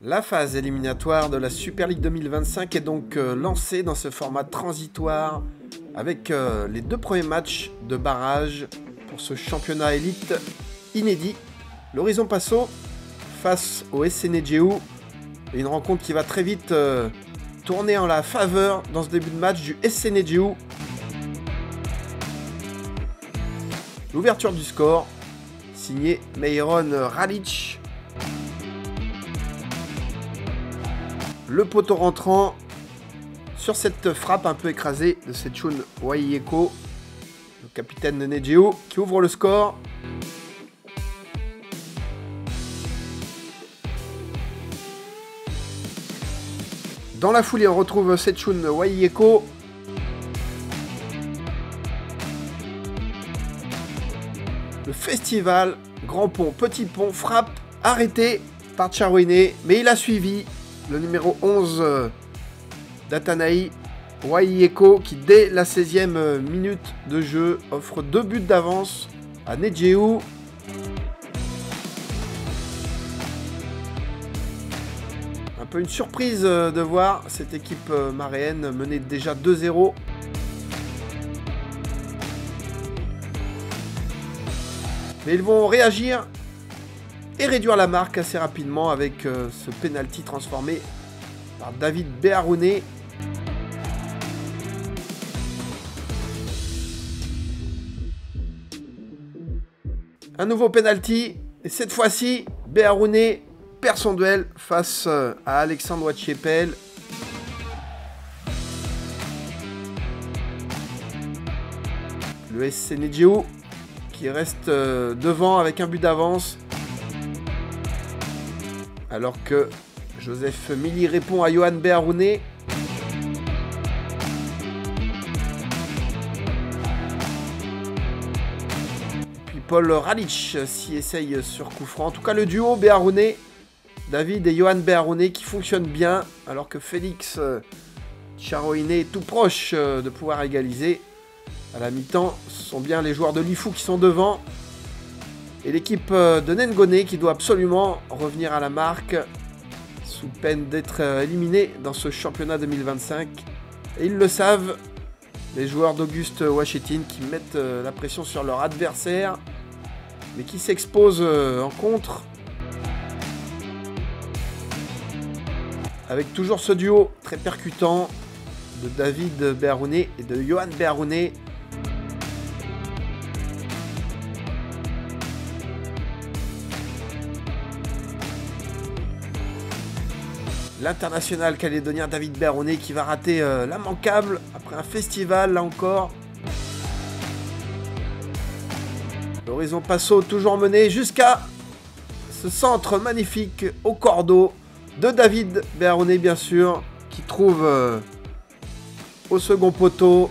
La phase éliminatoire de la Super League 2025 est donc lancée dans ce format transitoire avec les deux premiers matchs de barrage pour ce championnat élite inédit. L'Horizon Passo face au SC Negeu, et une rencontre qui va très vite tourner en la faveur dans ce début de match du SC Negeu. L'ouverture du score, signé Meiron Ralic. Le poteau rentrant sur cette frappe un peu écrasée de Setchun Waieko, le capitaine de Negeu, qui ouvre le score. Dans la foulée, on retrouve Setchun Waieko. Le festival, grand pont, petit pont, frappe arrêtée par Charouine, mais il a suivi le numéro 11 d'Atanaï Waieko qui dès la 16e minute de jeu offre 2 buts d'avance à Negeu. Un peu une surprise de voir cette équipe maréenne mener déjà 2-0. Mais ils vont réagir et réduire la marque assez rapidement avec ce penalty transformé par David Beharoune. Un nouveau penalty, et cette fois-ci, Beharoune perd son duel face à Alexandre Wachiepel. Le SC Negeu qui reste devant avec un but d'avance. Alors que Joseph Mili répond à Johan Beharoune. Puis Paul Ralic s'y essaye sur coup franc. En tout cas, le duo Beharoune, David et Johan Beharoune qui fonctionne bien. Alors que Félix Charouine est tout proche de pouvoir égaliser. À la mi-temps, ce sont bien les joueurs de l'IFU qui sont devant. Et l'équipe de Nengone qui doit absolument revenir à la marque sous peine d'être éliminée dans ce championnat 2025. Et ils le savent, les joueurs d'Auguste Washington qui mettent la pression sur leur adversaire, mais qui s'exposent en contre. Avec toujours ce duo très percutant de David Beharoune et de Johan Beharoune. L'international calédonien David Beharoune qui va rater l'immanquable après un festival là encore. L'Horizon Passo toujours mené jusqu'à ce centre magnifique au cordeau de David Beharoune bien sûr, qui trouve au second poteau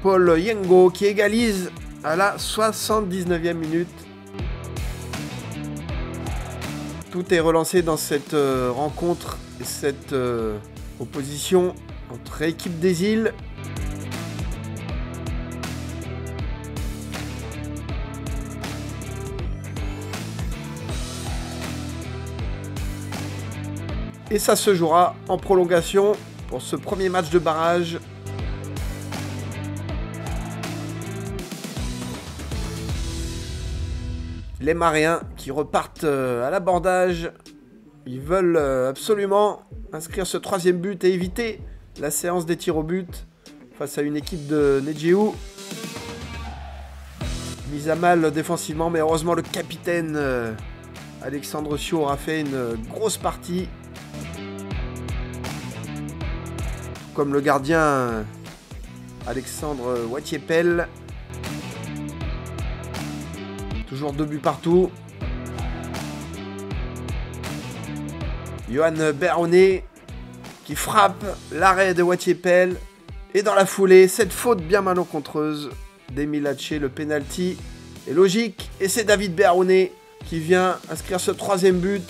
Paul Yengo qui égalise à la 79e minute. Tout est relancé dans cette rencontre et cette opposition entre équipes des îles. Et ça se jouera en prolongation pour ce premier match de barrage. Les Maréens qui repartent à l'abordage. Ils veulent absolument inscrire ce 3e but et éviter la séance des tirs au but face à une équipe de Negeu. Mise à mal défensivement, mais heureusement le capitaine Alexandre Sio aura fait une grosse partie. Comme le gardien Alexandre Wachiepel. Toujours 2 buts partout. Johan Beharoune qui frappe l'arrêt de Wachiepel. Et dans la foulée, cette faute bien malencontreuse d'Emile Haché, le penalty est logique. Et c'est David Beharoune qui vient inscrire ce 3e but.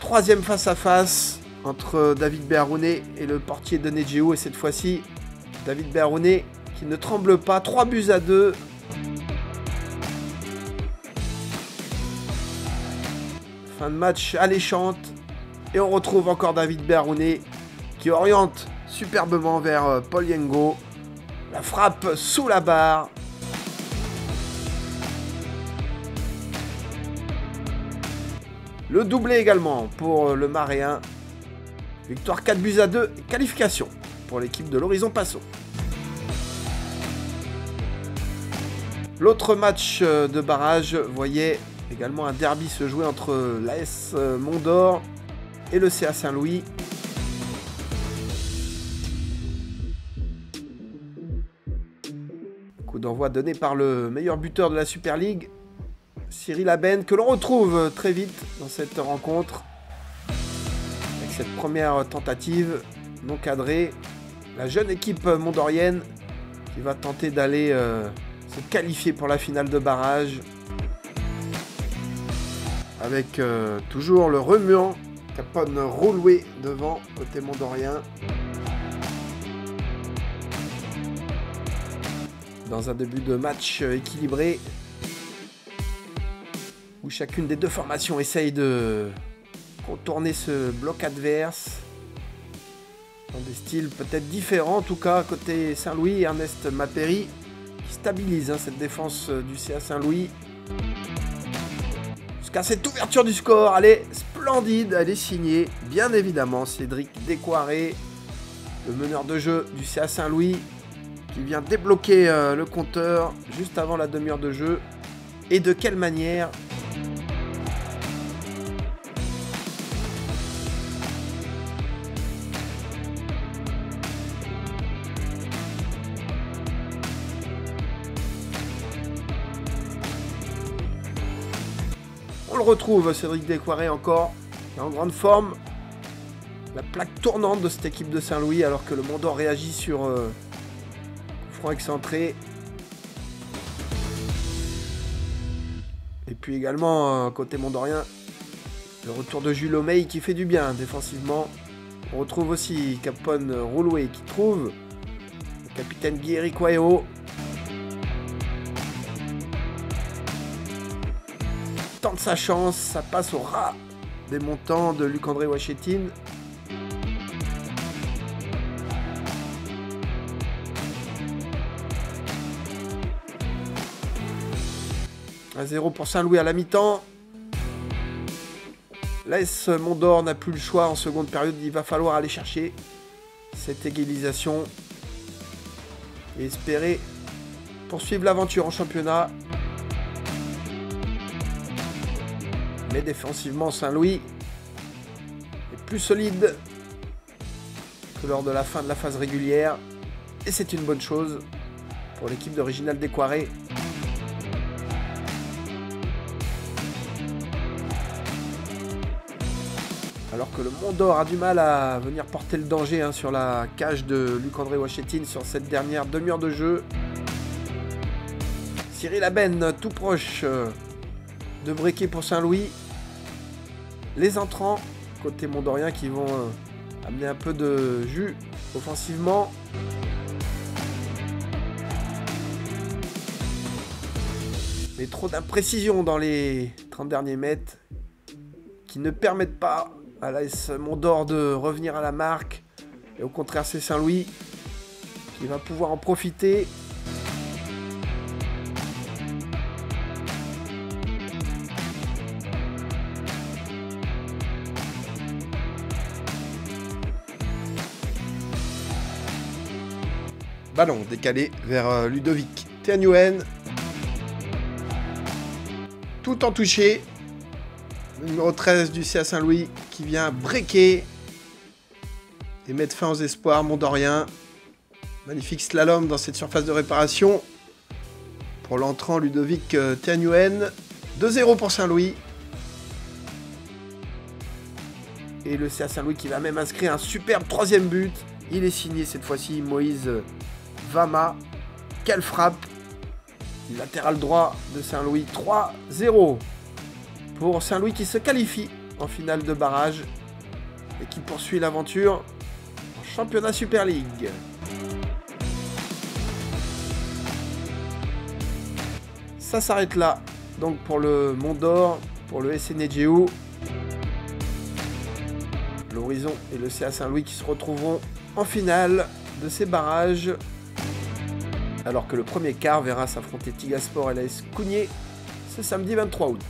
3e face à face entre David Beharoune et le portier de Negeu. Et cette fois-ci, David Beharoune qui ne tremble pas. 3-2. Fin de match alléchante. Et on retrouve encore David Berrounet qui oriente superbement vers Paul Yengo. La frappe sous la barre. Le doublé également pour le Maréen. Victoire 4-2, qualification pour l'équipe de l'Horizon Passo. L'autre match de barrage voyait également un derby se jouer entre l'AS Mont-d'Or et le CA Saint-Louis. Coup d'envoi donné par le meilleur buteur de la Super League, Cyril Aben, que l'on retrouve très vite dans cette rencontre. Avec cette première tentative non cadrée, la jeune équipe mondorienne qui va tenter d'aller se qualifier pour la finale de barrage. Avec toujours le remuant Capone Rouloué devant côté mondorien. Dans un début de match équilibré où chacune des deux formations essaye de contourner ce bloc adverse dans des styles peut-être différents. En tout cas, côté Saint-Louis, Ernest Mapéry qui stabilise cette défense du CA Saint-Louis. Jusqu'à cette ouverture du score, elle est splendide, elle est signée, bien évidemment, Cédric Descoiré, le meneur de jeu du CA Saint-Louis, qui vient débloquer le compteur juste avant la demi-heure de jeu. Et de quelle manière? On le retrouve, Cédric Descoiré encore, qui est en grande forme. La plaque tournante de cette équipe de Saint-Louis, alors que le Mont-d'Or réagit sur front excentré. Et puis également, côté mondorien, le retour de Jules Omey qui fait du bien défensivement. On retrouve aussi Capone Rouloué qui trouve le capitaine Guilherme Quaeo. Tente sa chance, ça passe au ras des montants de Luc-André Wachetine. À 0 pour Saint-Louis à la mi-temps. L'AS Mont-d'Or n'a plus le choix en seconde période. Il va falloir aller chercher cette égalisation et espérer poursuivre l'aventure en championnat. Mais défensivement, Saint-Louis est plus solide que lors de la fin de la phase régulière. Et c'est une bonne chose pour l'équipe de Réginald Descoiré. Alors que le Mont-d'Or a du mal à venir porter le danger sur la cage de Luc-André Wachetine sur cette dernière demi-heure de jeu. Cyril Aben tout proche de breaker pour Saint-Louis. Les entrants côté mondorien qui vont amener un peu de jus offensivement. Mais trop d'imprécision dans les 30 derniers mètres qui ne permettent pas à l'AS Mont-d'Or de revenir à la marque. Et au contraire, c'est Saint-Louis qui va pouvoir en profiter. Ballon décalé vers Ludovic Terniouen. Tout en touché. Le numéro 13 du CA Saint-Louis qui vient breaker et mettre fin aux espoirs mondoriens. Magnifique slalom dans cette surface de réparation pour l'entrant Ludovic Terniouen. 2-0 pour Saint-Louis. Et le CA Saint-Louis qui va même inscrire un superbe troisième but. Il est signé cette fois-ci Moïse Vama. Quelle frappe! Latéral droit de Saint-Louis. 3-0 pour Saint-Louis qui se qualifie en finale de barrage et qui poursuit l'aventure en championnat Super League. Ça s'arrête là donc pour le Mont-d'Or, pour le SNGU. l'Horizon et le CA Saint-Louis qui se retrouveront en finale de ces barrages. Alors que le premier quart verra s'affronter Tigasport et l'AS Cougnier ce samedi 23 août.